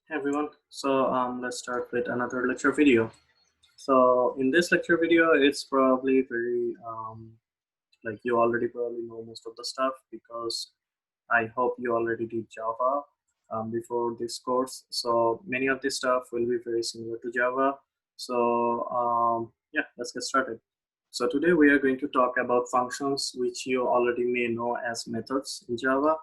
Hey everyone, so let's start with another lecture video. So in this lecture video, it's probably very like you already probably know most of the stuff because I hope you already did Java before this course. So many of this stuff will be very similar to Java. So yeah, let's get started. So today we are going to talk about functions, which you already may know as methods in Java.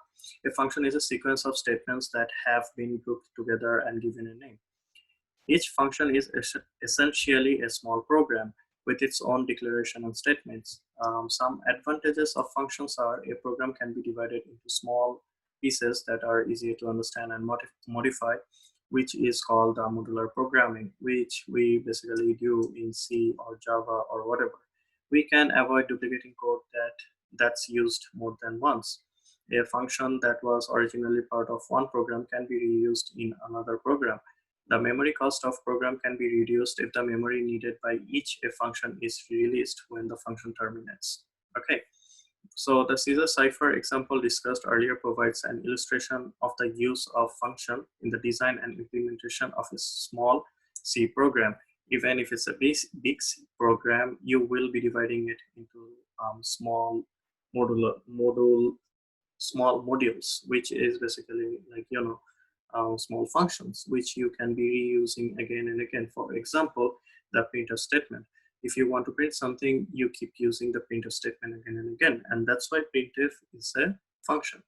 A function is a sequence of statements that have been grouped together and given a name. Each function is essentially a small program with its own declaration and statements. Some advantages of functions are a program can be divided into small pieces that are easier to understand and modify, which is called modular programming, which we basically do in C or Java or whatever. We can avoid duplicating code that's used more than once. A function that was originally part of one program can be reused in another program. The memory cost of program can be reduced if the memory needed by each a function is released when the function terminates. Okay, so the Caesar cipher example discussed earlier provides an illustration of the use of function in the design and implementation of a small C program. Even if it's a big C program, you will be dividing it into small small modules, which is basically like small functions which you can be reusing again and again. For example, the printf statement. If you want to print something, you keep using the printf statement again and again, and that's why printf is a function.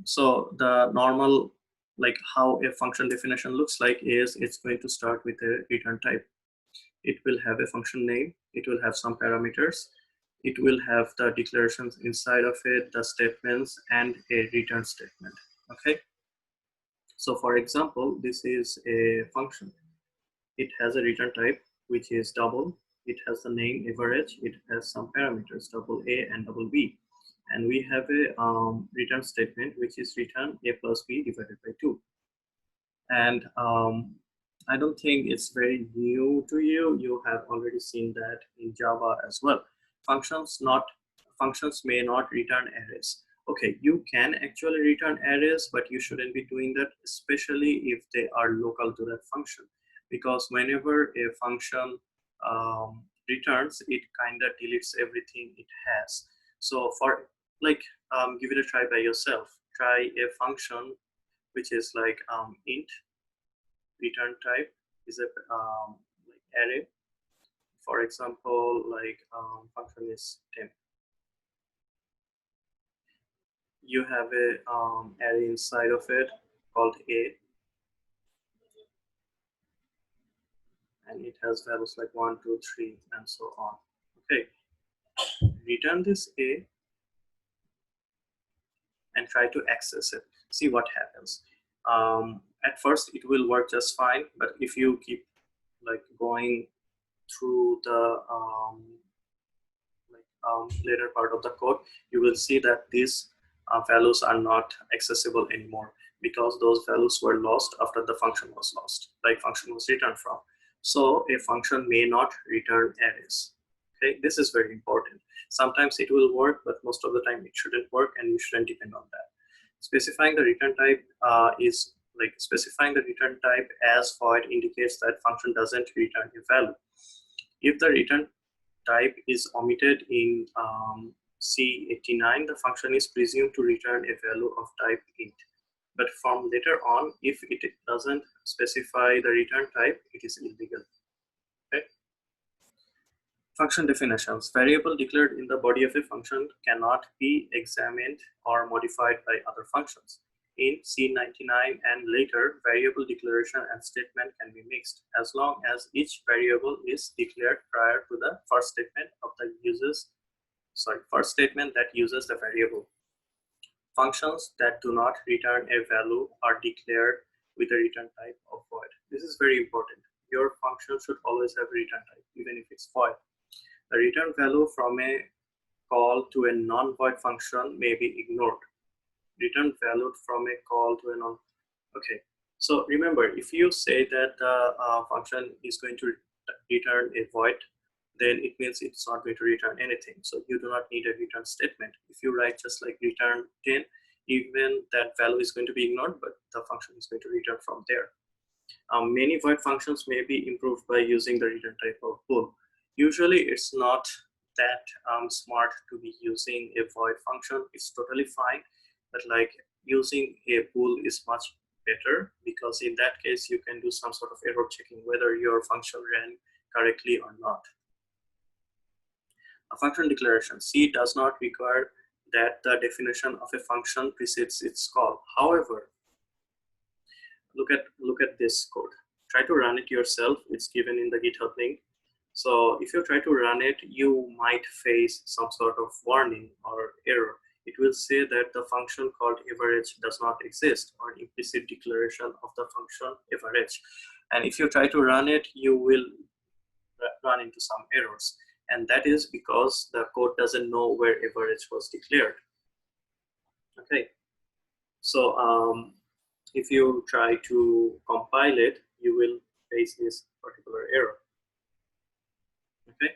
So the normal, like how a function definition looks like is it's going to start with a return type. It will have a function name, it will have some parameters, it will have the declarations inside of it, the statements, and a return statement. Okay, so for example, this is a function. It has a return type which is double. It has the name average. It has some parameters double a and double b, and we have a return statement which is return a plus b divided by 2. And I don't think it's very new to you. You have already seen that in Java as well. Functions may not return arrays. Okay, you can actually return arrays, but you shouldn't be doing that, especially if they are local to that function, because whenever a function returns, it kind of deletes everything it has. So for like give it a try by yourself. Try a function which is like int return type is a like array. For example, like function is temp. You have a array inside of it called a, and it has values like 1, 2, 3, and so on. Okay, return this a and try to access it. See what happens. At first, it will work just fine, but if you keep like going through the later part of the code, you will see that these values are not accessible anymore because those values were lost after the function was lost, like function was returned from. So a function may not return arrays. Okay, this is very important. Sometimes it will work, but most of the time it shouldn't work, and you shouldn't depend on that. Specifying the return type is like specifying the return type as void indicates that function doesn't return a value. If the return type is omitted in C89, the function is presumed to return a value of type int. But from later on, if it doesn't specify the return type, it is illegal. Okay? Function definitions. Variable declared in the body of a function cannot be examined or modified by other functions. In C99 and later, variable declaration and statement can be mixed as long as each variable is declared prior to the first statement of the first statement that uses the variable. Functions that do not return a value are declared with a return type of void. This is very important. Your function should always have a return type, even if it's void. The return value from a call to a non-void function may be ignored. Return value from a call to a non. Okay, so remember, if you say that the function is going to return a void, then it means it's not going to return anything. So you do not need a return statement. If you write just like return 10, even that value is going to be ignored, but the function is going to return from there. Many void functions may be improved by using the return type of bool. Usually it's not that smart to be using a void function. It's totally fine, but like using a bool is much better, because in that case you can do some sort of error checking whether your function ran correctly or not. A function declaration. C does not require that the definition of a function precedes its call. However, look at this code. Try to run it yourself. It's given in the GitHub link. So if you try to run it, you might face some sort of warning or error. It will say that the function called average does not exist, or implicit declaration of the function average. And if you try to run it, you will run into some errors. And that is because the code doesn't know where average was declared. Okay. So if you try to compile it, you will face this particular error. Okay.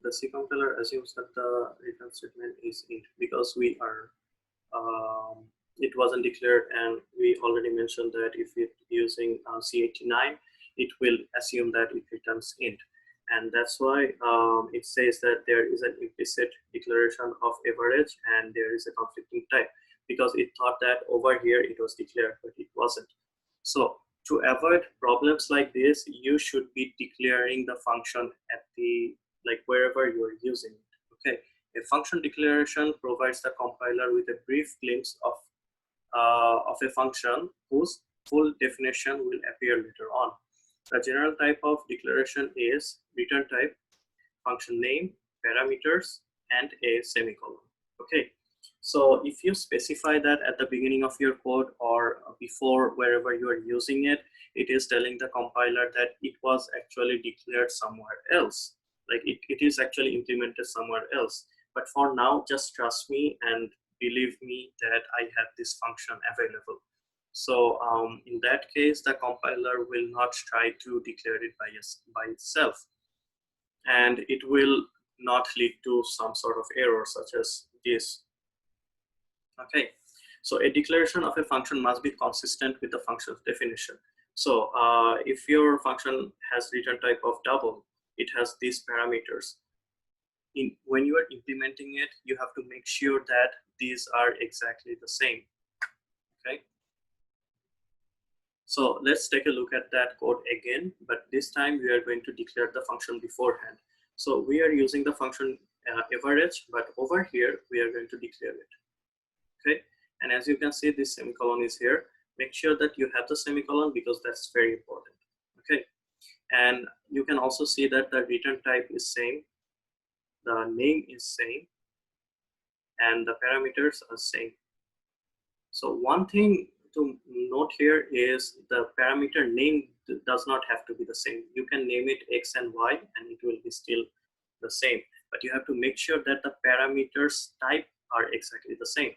The C compiler assumes that the return statement is int, because we are it wasn't declared, and we already mentioned that if it's using C89, it will assume that it returns int. And that's why it says that there is an implicit declaration of average and there is a conflicting type, because it thought that over here it was declared, but it wasn't. So to avoid problems like this, you should be declaring the function at the wherever you're using it. Okay, a function declaration provides the compiler with a brief glimpse of a function whose full definition will appear later on. The general type of declaration is return type, function name, parameters, and a semicolon. Okay, so if you specify that at the beginning of your code or before wherever you are using it, it is telling the compiler that it was actually declared somewhere else. Like it is actually implemented somewhere else. But for now, just trust me and believe me that I have this function available. So in that case, the compiler will not try to declare it by itself. And it will not lead to some sort of error such as this. Okay, so a declaration of a function must be consistent with the function's definition. So if your function has return type of double, it has these parameters. When you are implementing it, you have to make sure that these are exactly the same. Okay, so let's take a look at that code again, but this time we are going to declare the function beforehand. So we are using the function average, but over here we are going to declare it. Okay, and as you can see, this semicolon is here. Make sure that you have the semicolon, because that's very important. Okay, and you can also see that the return type is same, the name is same, and the parameters are same. So one thing to note here is the parameter name does not have to be the same. You can name it X and Y and it will be still the same, but you have to make sure that the parameters type are exactly the same.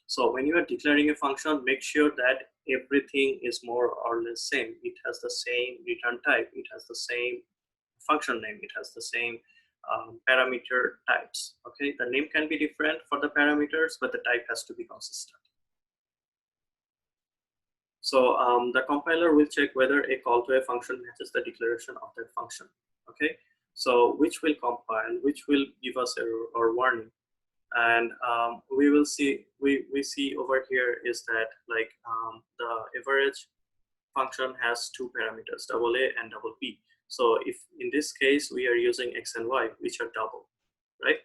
So when you are declaring a function, make sure that everything is more or less same. It has the same return type, it has the same function name, it has the same parameter types. Okay, the name can be different for the parameters, but the type has to be consistent. So the compiler will check whether a call to a function matches the declaration of that function. Okay, so which will compile, which will give us error or warning. And we will see, we see over here is that the average function has two parameters, double A and double B. So if in this case we are using X and Y, which are double, right?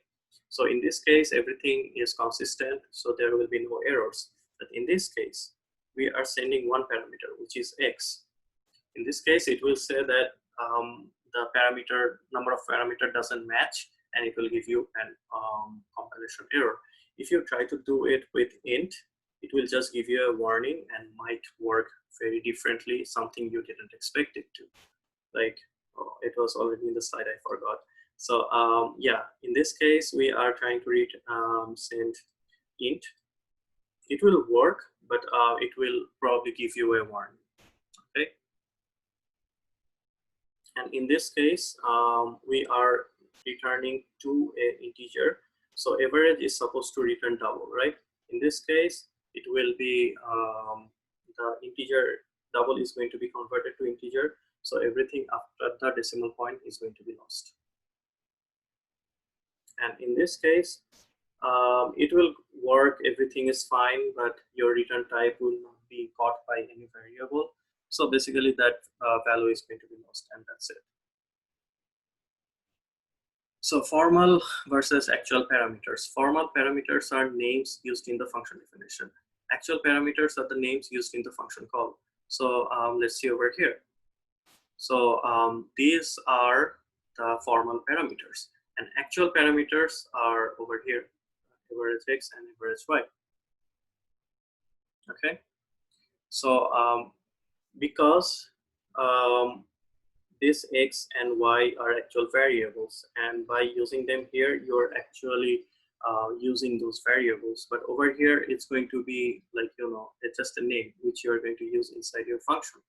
So in this case, everything is consistent, so there will be no errors. But in this case, we are sending one parameter, which is X. In this case, it will say that the number of parameter doesn't match, and it will give you an compilation error. If you try to do it with int, it will just give you a warning and might work very differently, something you didn't expect it to. Like, oh, it was already in the slide, I forgot. So yeah, in this case, we are trying to send int. It will work, but it will probably give you a warning. Okay. And in this case, we are returning to an integer, So average is supposed to return double, right? In this case, it will be the integer double is going to be converted to integer. So everything after the decimal point is going to be lost. And in this case, it will work, everything is fine, but your return type will not be caught by any variable. So basically that value is going to be lost, and that's it. So formal versus actual parameters. Formal parameters are names used in the function definition. Actual parameters are the names used in the function call. So let's see over here. So these are the formal parameters, and actual parameters are over here, average x and average y. Okay, so because this x and y are actual variables, and by using them here, you're actually using those variables. But over here, it's going to be like, it's just a name which you're going to use inside your function.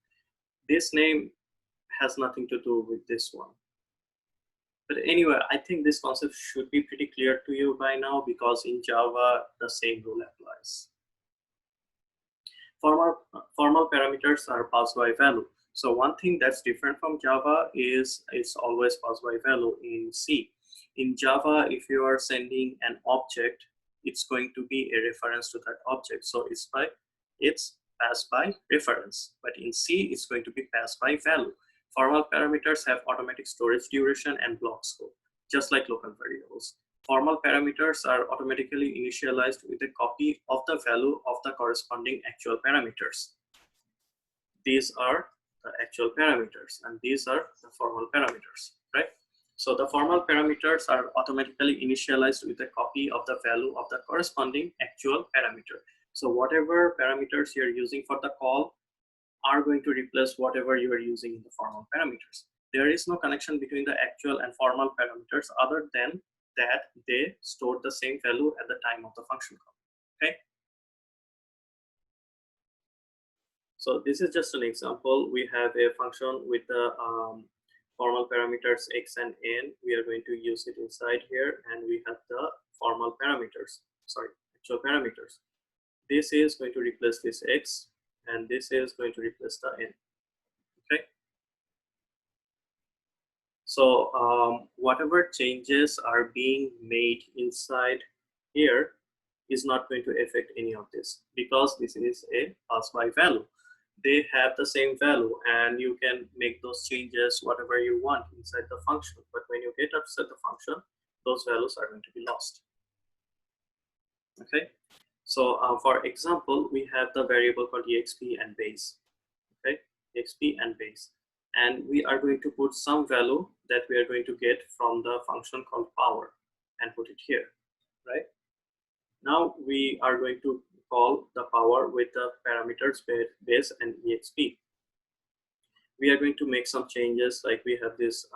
This name has nothing to do with this one. But anyway, I think this concept should be pretty clear to you by now, because in Java, the same rule applies. Formal parameters are pass-by-value. So one thing that's different from Java is it's always pass-by-value in C. In Java, if you are sending an object, it's going to be a reference to that object. So it's pass by reference. But in C, it's going to be pass by value. Formal parameters have automatic storage duration and block scope, just like local variables. Formal parameters are automatically initialized with a copy of the value of the corresponding actual parameters. These are the actual parameters, and these are the formal parameters, right? So the formal parameters are automatically initialized with a copy of the value of the corresponding actual parameter. So whatever parameters you're using for the call are going to replace whatever you are using in the formal parameters. There is no connection between the actual and formal parameters other than that they store the same value at the time of the function call. Okay. So this is just an example. We have a function with the formal parameters x and n. We are going to use it inside here, and we have the formal parameters, sorry, actual parameters. This is going to replace this x, and this is going to replace the n. Okay. So whatever changes are being made inside here is not going to affect any of this, because this is a pass-by-value. They have the same value, and you can make those changes whatever you want inside the function. But when you get outside the function, those values are going to be lost. Okay. So for example, we have the variable called exp and base. Okay, exp and base, and we are going to put some value that we are going to get from the function called power and put it here, right? Now we are going to call the power with the parameters base and exp. We are going to make some changes, like we have this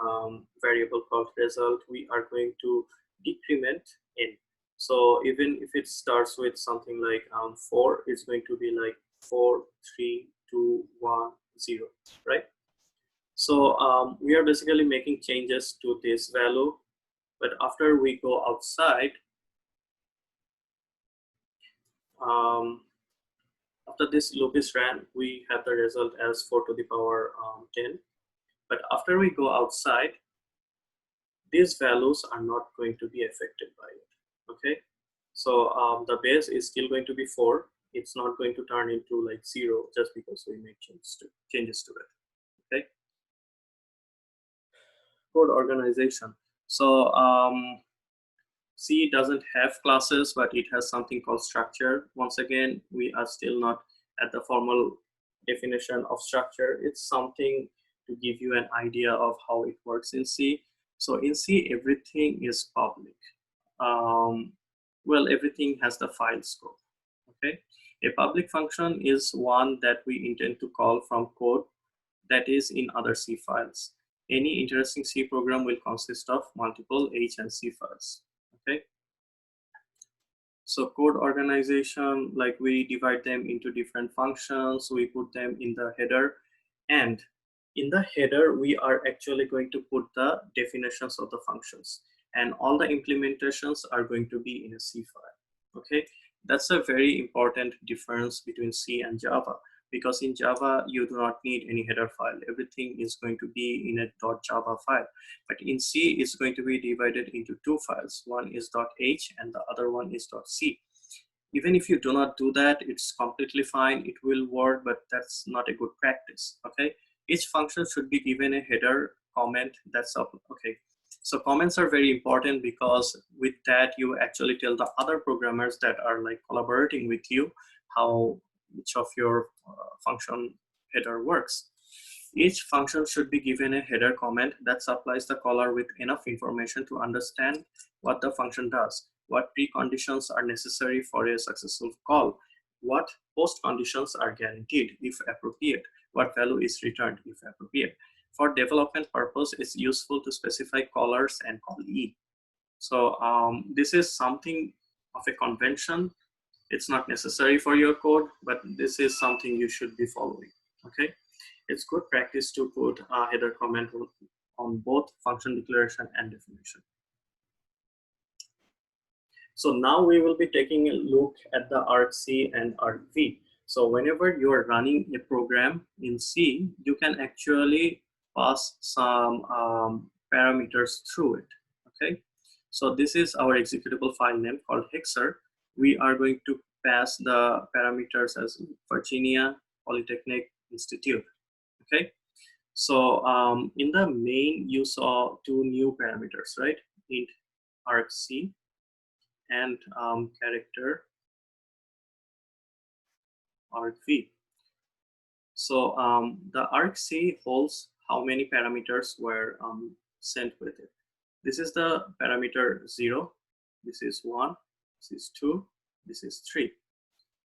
variable called result. We are going to decrement n. So even if it starts with something like 4, it's going to be like 4, 3, 2, 1, 0, right? So we are basically making changes to this value, but after we go outside, after this loop is ran, we have the result as 4 to the power 10. But after we go outside, these values are not going to be affected by it. Okay, so the base is still going to be 4. It's not going to turn into like 0 just because we make changes to it. Okay. Code organization. So C doesn't have classes, but it has something called structure. Once again, we are still not at the formal definition of structure. It's something to give you an idea of how it works in C. So in C, everything is public. Well, everything has the file scope. Okay, a public function is one that we intend to call from code that is in other C files. Any interesting C program will consist of multiple H and C files. Okay. So code organization, like we divide them into different functions, we put them in the header, and in the header, we are actually going to put the definitions of the functions. and all the implementations are going to be in a C file. Okay, that's a very important difference between C and Java, because in Java you do not need any header file. Everything is going to be in a .java file, but in C it's going to be divided into two files. One is .h and the other one is .c. Even if you do not do that, it's completely fine, it will work, but that's not a good practice. Okay, each function should be given a header comment. That's up. Okay, so comments are very important, because with that you actually tell the other programmers that are like collaborating with you how each of your function header works. Each function should be given a header comment that supplies the caller with enough information to understand what the function does, what preconditions are necessary for a successful call, what post conditions are guaranteed if appropriate, what value is returned if appropriate. For development purpose, it's useful to specify callers and callee. So this is something of a convention. It's not necessary for your code, but this is something you should be following. Okay, it's good practice to put a header comment on both function declaration and definition. So now we will be taking a look at the argc and argv. So whenever you are running a program in C, you can actually pass some parameters through it. Okay, so this is our executable file name called hexer. We are going to pass the parameters as Virginia Polytechnic Institute. Okay, so in the main you saw two new parameters, right? Int argc and character argv. So the argc holds how many parameters were sent with it. This is the parameter 0, this is 1, this is 2, this is 3.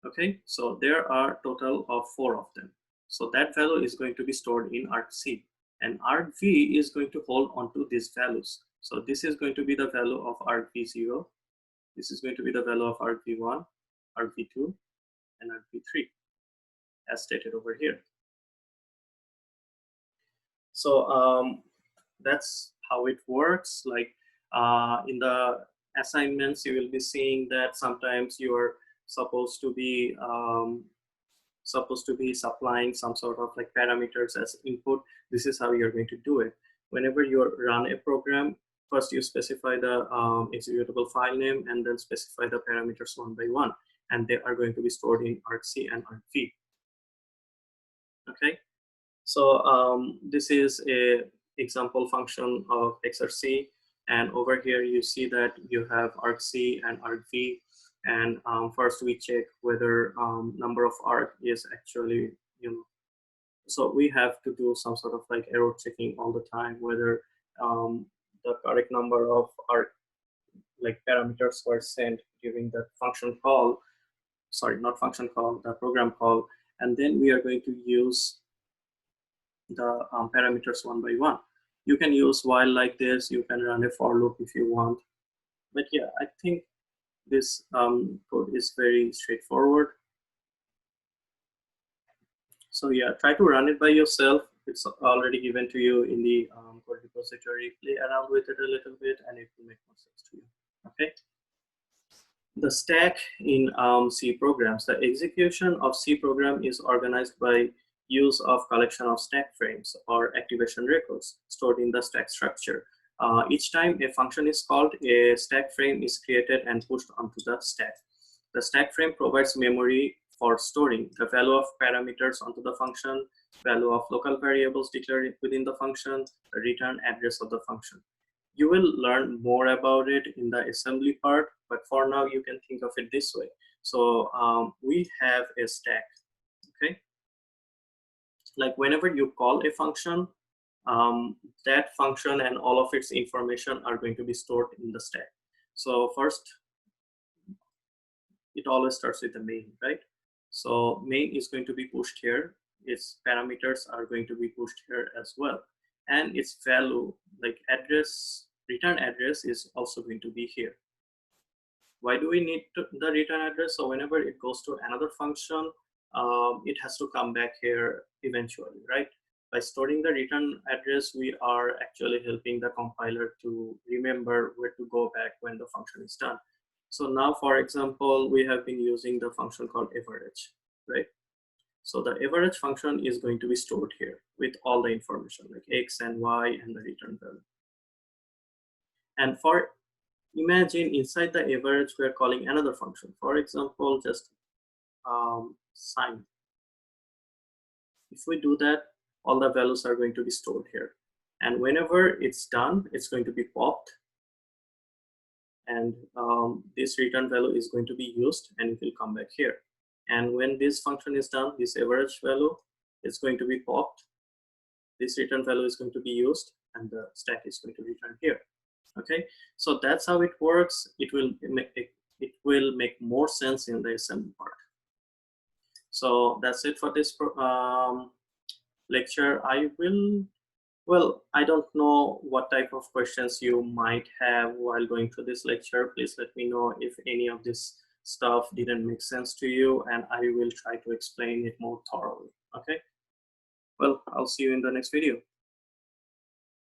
Okay, so there are total of 4 of them. So that value is going to be stored in argc, and argv is going to hold onto these values. So this is going to be the value of argv0, this is going to be the value of argv1, argv2, and argv3, as stated over here. So that's how it works. Like in the assignments, you will be seeing that sometimes you are supposed to be supplying some sort of like parameters as input. This is how you're going to do it. Whenever you run a program, first you specify the executable file name and then specify the parameters one by one, and they are going to be stored in argc and argv. Okay, so this is a example function of xrc, and over here you see that you have argc and argv, and first we check whether number of arg is actually, so we have to do some sort of like error checking all the time whether the correct number of arg like parameters were sent during the function call, sorry, not function call, the program call, and then we are going to use the parameters one by one. You can use while like this, you can run a for loop if you want, but yeah, I think this code is very straightforward. So yeah, try to run it by yourself. It's already given to you in the code repository. Play around with it a little bit and it will make more sense to you. Okay. The stack in C programs. The execution of C program is organized by use of collection of stack frames or activation records stored in the stack structure. Each time a function is called, a stack frame is created and pushed onto the stack. The stack frame provides memory for storing the value of parameters onto the function, value of local variables declared within the function, the return address of the function. You will learn more about it in the assembly part, but for now you can think of it this way. So we have a stack, okay? Like whenever you call a function, that function and all of its information are going to be stored in the stack. So first, it always starts with the main, right? So main is going to be pushed here. Its parameters are going to be pushed here as well. And its value, like address, return address is also going to be here. Why do we need the return address? So whenever it goes to another function, it has to come back here eventually, right? by storing the return address, we are actually helping the compiler to remember where to go back when the function is done. So now, for example, we have been using the function called average, right? So the average function is going to be stored here with all the information like x and y and the return value. And for imagine inside the average, we are calling another function. For example, just sign. If we do that, all the values are going to be stored here. And whenever it's done, it's going to be popped. And this return value is going to be used and it will come back here. And when this function is done, this average value is going to be popped. This return value is going to be used and the stack is going to return here. Okay, so that's how it works. It will make more sense in the assembly part. So that's it for this lecture. I don't know what type of questions you might have while going through this lecture. Please let me know if any of this stuff didn't make sense to you, and I will try to explain it more thoroughly. Okay, well, I'll see you in the next video.